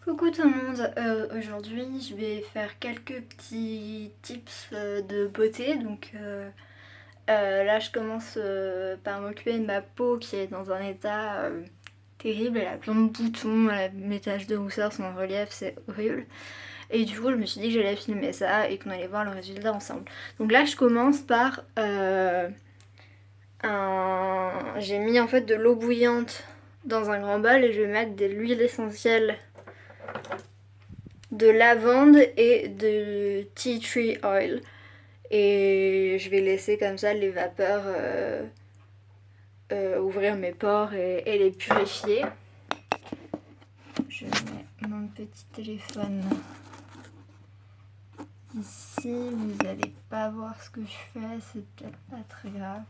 Coucou tout le monde, aujourd'hui je vais faire quelques petits tips de beauté. Là je commence par m'occuper de ma peau qui est dans un état terrible, elle a plein de boutons, mes taches de rousseur sont en relief, c'est horrible. Et du coup je me suis dit que j'allais filmer ça et qu'on allait voir le résultat ensemble. Donc là je commence par J'ai mis en fait de l'eau bouillante dans un grand bol et je vais mettre de l'huile essentielle de lavande et de tea tree oil. Et je vais laisser comme ça les vapeurs ouvrir mes pores et les purifier. Je mets mon petit téléphone ici. Vous n'allez pas voir ce que je fais, c'est peut-être pas très grave.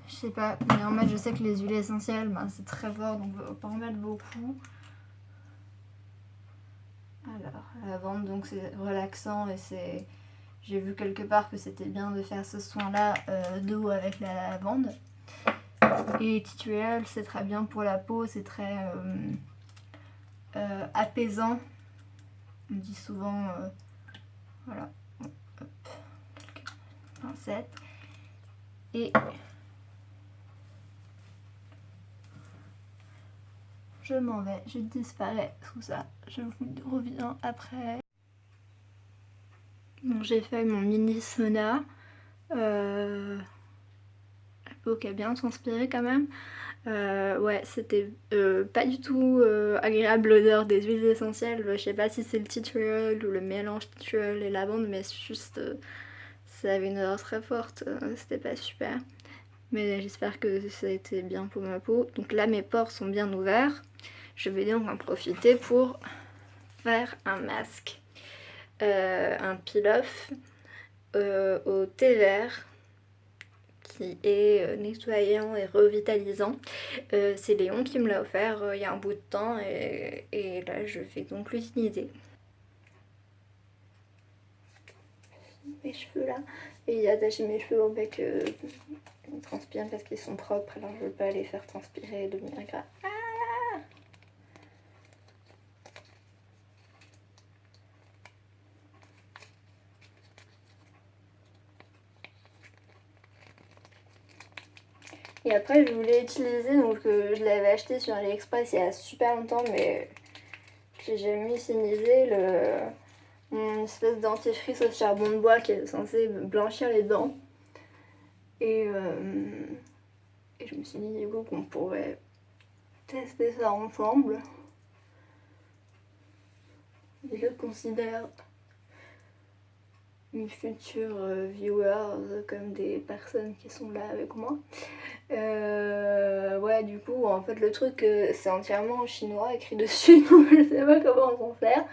Je sais pas, mais en fait je sais que les huiles essentielles, c'est très fort, donc on va pas en mettre beaucoup. Alors, la lavande, donc c'est relaxant et c'est... J'ai vu quelque part que c'était bien de faire ce soin-là d'eau avec la lavande. Et tituel, c'est très bien pour la peau, c'est très apaisant. On dit souvent, voilà, hop, pincette. Et je m'en vais, je disparais sous ça. Je vous reviens après. Bon, j'ai fait mon mini sauna. La peau qui a bien transpiré quand même. Ouais, c'était pas du tout agréable l'odeur des huiles essentielles. Je sais pas si c'est le tea tree oil ou le mélange tea tree oil et lavande, mais juste ça avait une odeur très forte. C'était pas super. Mais j'espère que ça a été bien pour ma peau. Donc là, mes pores sont bien ouverts. Je vais donc en profiter pour faire un masque. Un peel-off au thé vert qui est nettoyant et revitalisant. C'est Léon qui me l'a offert il y a un bout de temps et là je vais donc l'utiliser. Mes cheveux là, et il a attaché mes cheveux au bec, ils transpirent parce qu'ils sont propres, alors je veux pas les faire transpirer et devenir gras. Et après je voulais utiliser, donc je l'avais acheté sur AliExpress il y a super longtemps, mais je l'ai jamais utilisé, une espèce dentifrice au charbon de bois qui est censé blanchir les dents. Et je me suis dit du coup qu'on pourrait tester ça ensemble. Et je considère mes futurs viewers comme des personnes qui sont là avec moi. Ouais, du coup, en fait, le truc, c'est entièrement en chinois écrit dessus, donc je sais pas comment on s'en sert.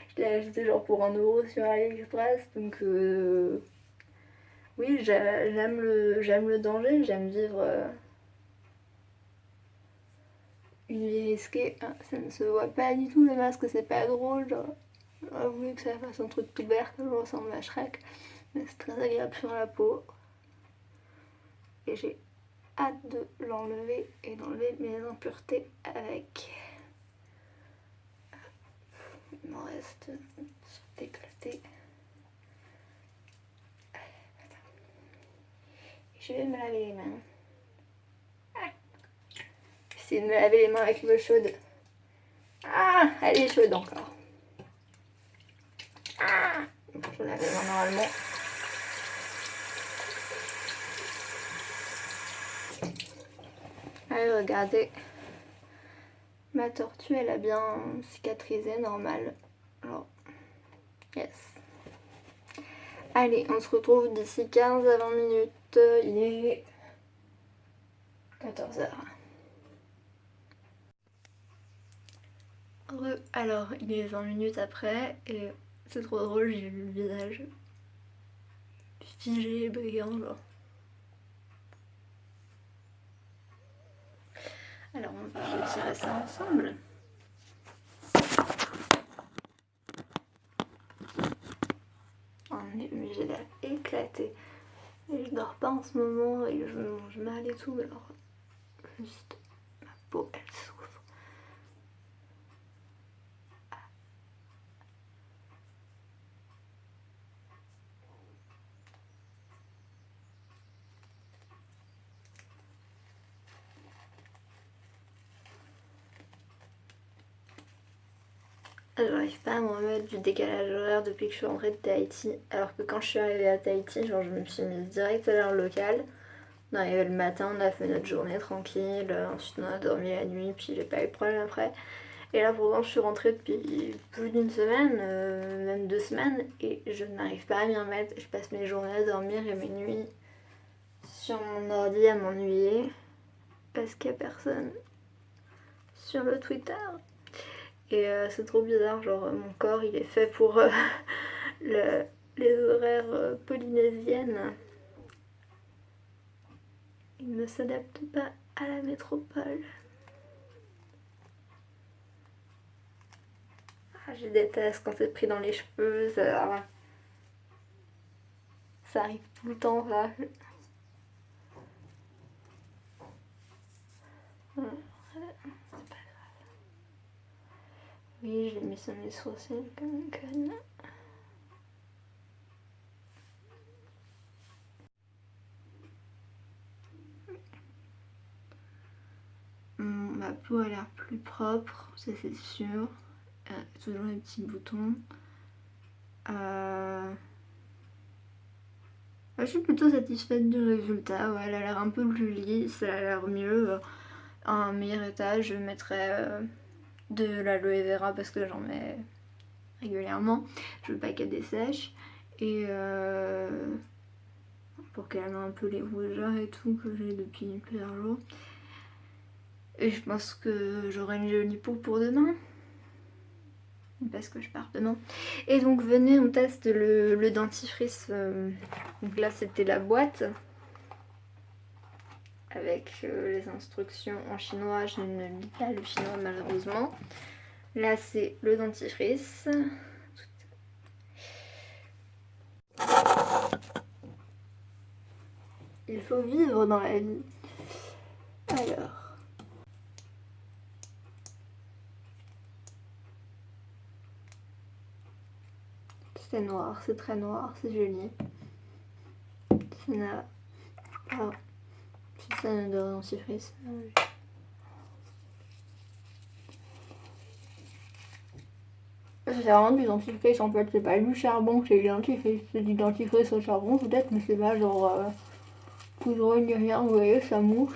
Je l'ai acheté genre pour 1€ sur AliExpress, donc oui, j'aime le danger, j'aime vivre une vie risquée. Ah, ça ne se voit pas du tout le masque, c'est pas drôle, genre. J'aurais voulu que ça fasse un truc tout vert que je ressemble à Shrek, mais c'est très agréable sur la peau. Et j'ai hâte de l'enlever et d'enlever mes impuretés avec. Il m'en reste sur le décolleté. Je vais me laver les mains. J'essaie de me laver les mains avec l'eau chaude. Ah, elle est chaude encore. Ah, je lave les mains normalement. Allez, regardez. Ma tortue, elle a bien cicatrisé, normal. Alors, yes. Allez, on se retrouve d'ici 15 à 20 minutes. Il est 14h. Alors, il est 20 minutes après et c'est trop drôle, j'ai vu le visage figé et brillant, genre. Alors, on va retirer ça ensemble. On est obligé d'éclater. Et je dors pas en ce moment et je mange mal et tout, alors juste ma peau elle souffre. J'arrive pas à me remettre du décalage horaire depuis que je suis rentrée de Tahiti. Alors que quand je suis arrivée à Tahiti, genre je me suis mise direct à l'heure locale. On est arrivé le matin, on a fait notre journée tranquille, ensuite on a dormi la nuit, puis j'ai pas eu de problème après. Et là pourtant je suis rentrée depuis plus d'une semaine, même 2 semaines, et je n'arrive pas à m'y remettre. Je passe mes journées à dormir et mes nuits sur mon ordi à m'ennuyer parce qu'il y a personne sur le Twitter. Et c'est trop bizarre, genre mon corps il est fait pour les horaires polynésiennes. Il ne s'adapte pas à la métropole. Ah, je déteste quand c'est pris dans les cheveux, ça arrive tout le temps ça. Voilà, c'est pas grave. Oui, je l'ai mis sur mes sourcils comme une conne. Ma peau a l'air plus propre, ça c'est sûr. Toujours les petits boutons. Je suis plutôt satisfaite du résultat. Ouais, elle a l'air un peu plus lisse, elle a l'air mieux. Un meilleur état, je mettrais de l'aloe vera parce que j'en mets régulièrement. Je veux pas qu'elle dessèche. Et pour calmer un peu les rougeurs et tout que j'ai depuis plusieurs jours. Et je pense que j'aurai une jolie peau pour demain. Parce que je pars demain. Et donc venez, on teste le dentifrice. Donc là c'était la boîte. Avec les instructions en chinois. Je ne lis pas le chinois malheureusement. Là c'est le dentifrice. Il faut vivre dans la vie. Alors. C'est noir, c'est très noir, c'est joli. Ça n'a pas... C'est ça une odeur dentifrice. C'est vraiment du dentifrice en fait, c'est pas du charbon, c'est du dentifrice. C'est du dentifrice au charbon peut-être, mais c'est pas genre poudreux ni rien, vous voyez, ça mouche.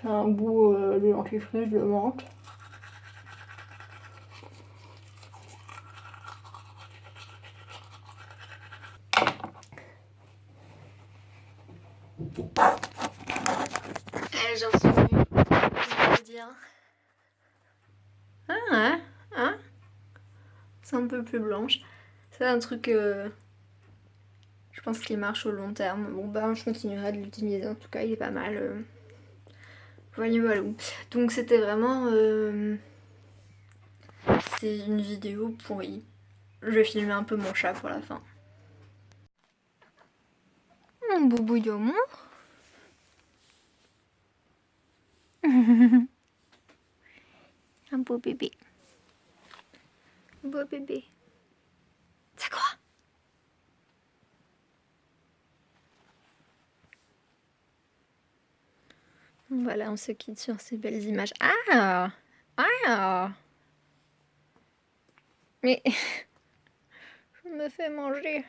C'est un goût de dentifrice de menthe. J'en suis venue, je veux dire. Ah ouais, hein, c'est un peu plus blanche. C'est un truc, je pense qu'il marche au long terme. Bon bah je continuerai de l'utiliser, en tout cas il est pas mal. Voilà, voilà. Donc c'était vraiment... c'est une vidéo pourrie. Je vais filmer un peu mon chat pour la fin. Mon boubou d'amour. Un beau bébé. Un beau bébé. C'est quoi? Voilà, on se quitte sur ces belles images. Ah! Ah! Mais... je me fais manger.